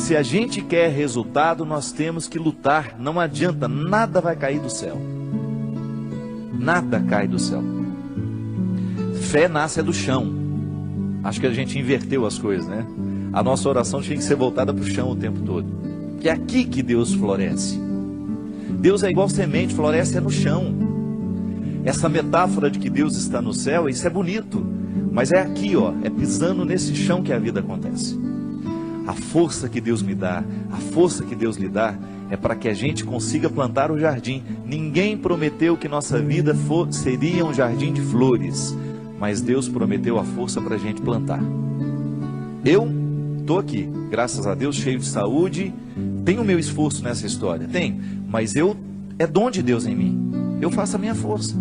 Se a gente quer resultado, nós temos que lutar. Não adianta, nada vai cair do céu. Nada cai do céu. Fé nasce do chão. Acho que a gente inverteu as coisas, né? A nossa oração tinha que ser voltada para o chão o tempo todo. Que é aqui que Deus floresce. Deus é igual semente, floresce no chão. Essa metáfora de que Deus está no céu, isso é bonito. Mas é aqui, ó, é pisando nesse chão que a vida acontece. A força que Deus me dá, a força que Deus lhe dá, é para que a gente consiga plantar o jardim. Ninguém prometeu que nossa vida seria um jardim de flores, mas Deus prometeu a força para a gente plantar. Eu estou aqui, graças a Deus, cheio de saúde, tenho o meu esforço nessa história, tem, mas é dom de Deus em mim, eu faço a minha força.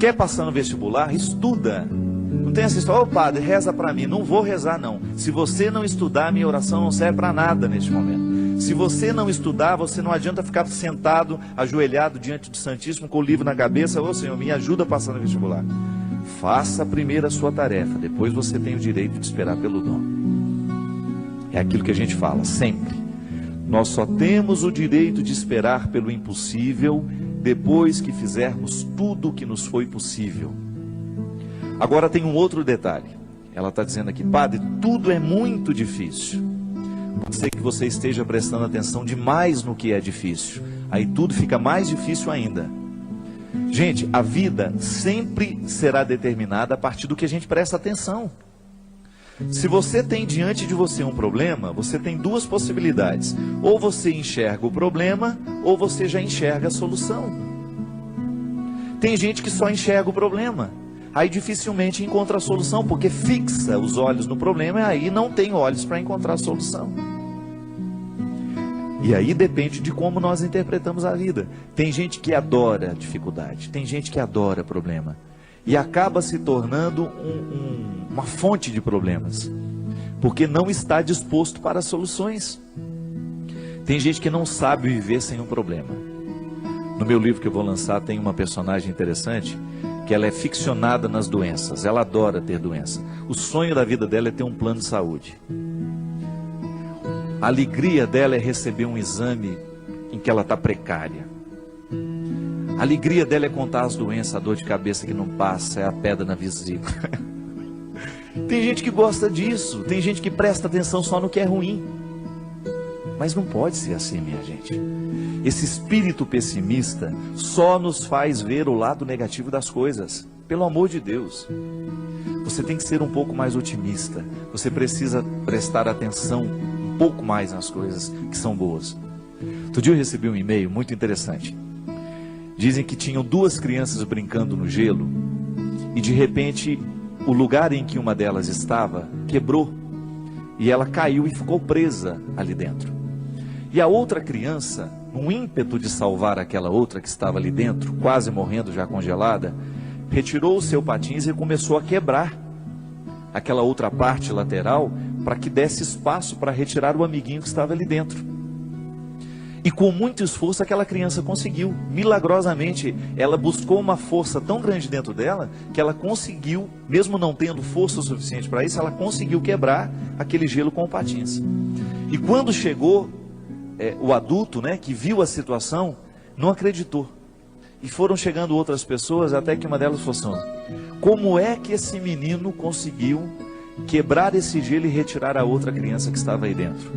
Quer passar no vestibular? Estuda. Não tem essa história, ô padre, reza para mim. Não vou rezar não. Se você não estudar, minha oração não serve para nada neste momento. Se você não estudar, você não adianta ficar sentado, ajoelhado diante do Santíssimo com o livro na cabeça. Ô Senhor, me ajuda a passar no vestibular. Faça primeiro a sua tarefa, depois você tem o direito de esperar pelo dom. É aquilo que a gente fala sempre. Nós só temos o direito de esperar pelo impossível depois que fizermos tudo o que nos foi possível. Agora tem um outro detalhe. Ela está dizendo aqui, padre, tudo é muito difícil. Pode ser que você esteja prestando atenção demais no que é difícil. Aí tudo fica mais difícil ainda. Gente, a vida sempre será determinada a partir do que a gente presta atenção. Se você tem diante de você um problema, você tem duas possibilidades. Ou você enxerga o problema, ou você já enxerga a solução. Tem gente que só enxerga o problema. Aí dificilmente encontra a solução, porque fixa os olhos no problema e aí não tem olhos para encontrar a solução. E aí depende de como nós interpretamos a vida. Tem gente que adora a dificuldade, tem gente que adora problema. E acaba se tornando uma fonte de problemas, porque não está disposto para soluções. Tem gente que não sabe viver sem um problema. No meu livro que eu vou lançar tem uma personagem interessante, que ela é ficcionada nas doenças, ela adora ter doença. O sonho da vida dela é ter um plano de saúde. A alegria dela é receber um exame em que ela está precária. A alegria dela é contar as doenças, a dor de cabeça que não passa, é a pedra na vesícula. Tem gente que gosta disso, tem gente que presta atenção só no que é ruim. Mas não pode ser assim, minha gente. Esse espírito pessimista só nos faz ver o lado negativo das coisas. Pelo amor de Deus. Você tem que ser um pouco mais otimista. Você precisa prestar atenção um pouco mais nas coisas que são boas. Outro dia eu recebi um e-mail muito interessante. Dizem que tinham duas crianças brincando no gelo e de repente o lugar em que uma delas estava quebrou e ela caiu e ficou presa ali dentro. E a outra criança, num ímpeto de salvar aquela outra que estava ali dentro, quase morrendo já congelada, retirou o seu patins e começou a quebrar aquela outra parte lateral para que desse espaço para retirar o amiguinho que estava ali dentro. E com muito esforço aquela criança conseguiu. Milagrosamente, ela buscou uma força tão grande dentro dela que ela conseguiu, mesmo não tendo força suficiente para isso, ela conseguiu quebrar aquele gelo com o patins. E quando chegou o adulto, né, que viu a situação, não acreditou. E foram chegando outras pessoas, até que uma delas falou assim: como é que esse menino conseguiu quebrar esse gelo e retirar a outra criança que estava aí dentro?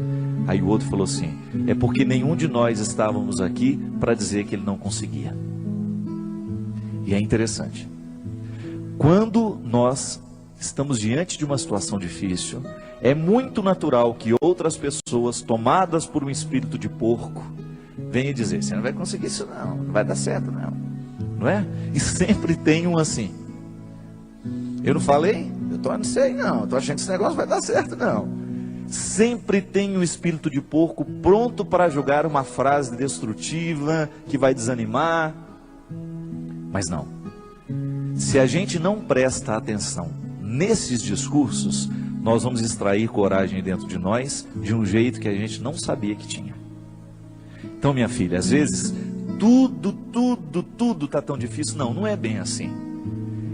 Aí o outro falou assim: é porque nenhum de nós estávamos aqui para dizer que ele não conseguia. E é interessante. Quando nós estamos diante de uma situação difícil, é muito natural que outras pessoas, tomadas por um espírito de porco, venham dizer: você não vai conseguir isso não, não vai dar certo não, não é? E sempre tem um assim: eu não falei? Eu não sei não, estou achando que esse negócio vai dar certo não. Sempre tem um espírito de porco pronto para jogar uma frase destrutiva, que vai desanimar. Mas não. Se a gente não presta atenção nesses discursos, nós vamos extrair coragem dentro de nós de um jeito que a gente não sabia que tinha. Então, minha filha, às vezes tudo está tão difícil. Não, não é bem assim.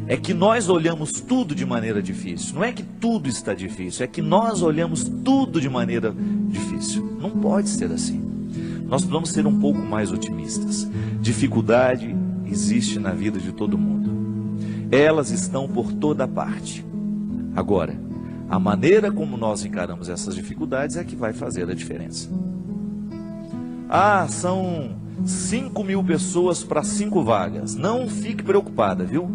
É que nós olhamos tudo de maneira difícil. Não é que tudo está difícil, é que nós olhamos tudo de maneira difícil. difícil. Não pode ser assim. Nós precisamos ser um pouco mais otimistas. Dificuldade existe na vida de todo mundo. Elas estão por toda parte. Agora, a maneira como nós encaramos essas dificuldades é que vai fazer a diferença. São 5.000 pessoas para 5 vagas. Não fique preocupada, viu?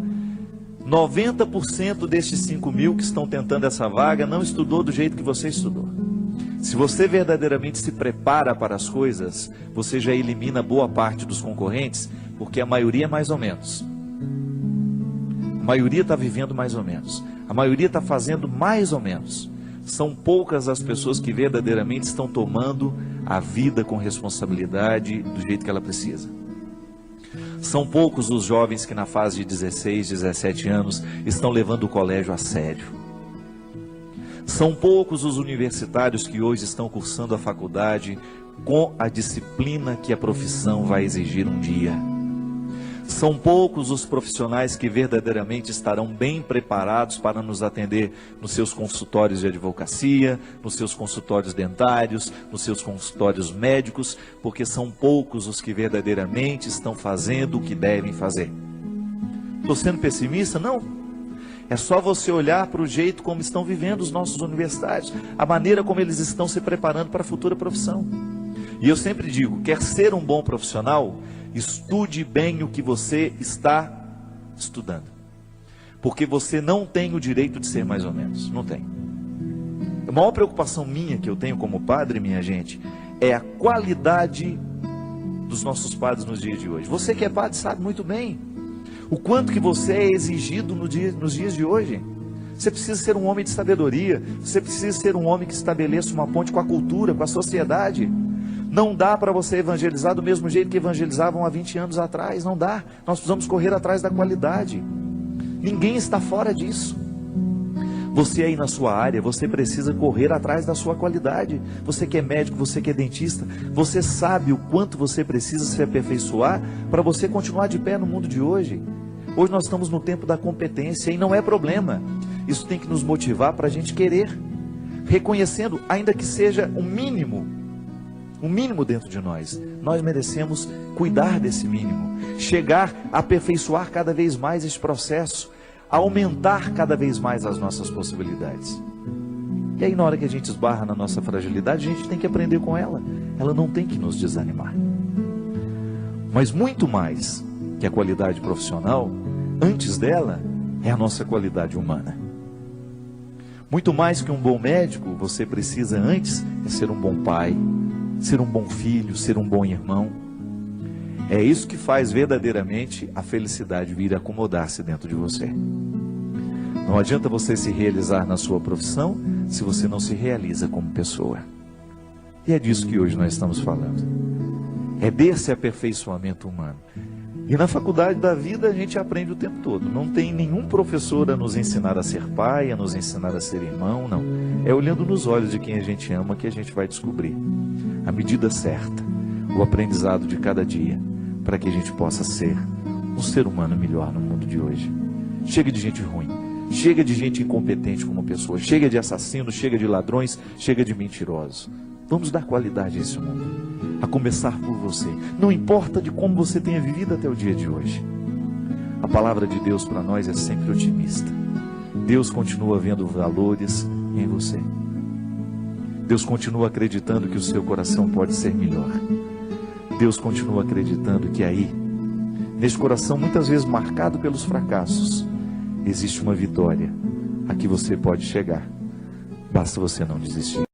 90% destes 5.000 que estão tentando essa vaga não estudou do jeito que você estudou. Se você verdadeiramente se prepara para as coisas, você já elimina boa parte dos concorrentes, porque a maioria é mais ou menos. A maioria está vivendo mais ou menos. A maioria está fazendo mais ou menos. São poucas as pessoas que verdadeiramente estão tomando a vida com responsabilidade do jeito que ela precisa. São poucos os jovens que na fase de 16, 17 anos estão levando o colégio a sério. São poucos os universitários que hoje estão cursando a faculdade com a disciplina que a profissão vai exigir um dia. São poucos os profissionais que verdadeiramente estarão bem preparados para nos atender nos seus consultórios de advocacia, nos seus consultórios dentários, nos seus consultórios médicos, porque são poucos os que verdadeiramente estão fazendo o que devem fazer. Estou sendo pessimista? Não. É só você olhar para o jeito como estão vivendo os nossos universitários, a maneira como eles estão se preparando para a futura profissão. E eu sempre digo, quer ser um bom profissional, estude bem o que você está estudando. Porque você não tem o direito de ser mais ou menos, não tem. A maior preocupação minha que eu tenho como padre, minha gente, é a qualidade dos nossos padres nos dias de hoje. Você que é padre sabe muito bem o quanto que você é exigido nos dias de hoje. Você precisa ser um homem de sabedoria, você precisa ser um homem que estabeleça uma ponte com a cultura, com a sociedade. Não dá para você evangelizar do mesmo jeito que evangelizavam há 20 anos atrás, não dá. Nós precisamos correr atrás da qualidade. Ninguém está fora disso. Você aí na sua área, você precisa correr atrás da sua qualidade. Você que é médico, você que é dentista, você sabe o quanto você precisa se aperfeiçoar para você continuar de pé no mundo de hoje. Hoje nós estamos no tempo da competência e não é problema. Isso tem que nos motivar para a gente querer, reconhecendo, ainda que seja o mínimo dentro de nós. Nós merecemos cuidar desse mínimo, chegar a aperfeiçoar cada vez mais esse processo, aumentar cada vez mais as nossas possibilidades. E aí na hora que a gente esbarra na nossa fragilidade, a gente tem que aprender com ela. Ela não tem que nos desanimar. Mas muito mais que a qualidade profissional, antes dela, é a nossa qualidade humana. Muito mais que um bom médico, você precisa antes é ser um bom pai, ser um bom filho, ser um bom irmão. É isso que faz verdadeiramente a felicidade vir acomodar-se dentro de você. Não adianta você se realizar na sua profissão se você não se realiza como pessoa. E é disso que hoje nós estamos falando. É desse aperfeiçoamento humano. E na faculdade da vida a gente aprende o tempo todo. Não tem nenhum professor a nos ensinar a ser pai, a nos ensinar a ser irmão, não. É olhando nos olhos de quem a gente ama que a gente vai descobrir a medida certa, o aprendizado de cada dia, para que a gente possa ser um ser humano melhor no mundo de hoje. Chega de gente ruim, chega de gente incompetente como pessoa, chega de assassinos, chega de ladrões, chega de mentirosos. Vamos dar qualidade a esse mundo, a começar por você. Não importa de como você tenha vivido até o dia de hoje. A palavra de Deus para nós é sempre otimista. Deus continua vendo valores em você. Deus continua acreditando que o seu coração pode ser melhor. Deus continua acreditando que aí, nesse coração muitas vezes marcado pelos fracassos, existe uma vitória a que você pode chegar. Basta você não desistir.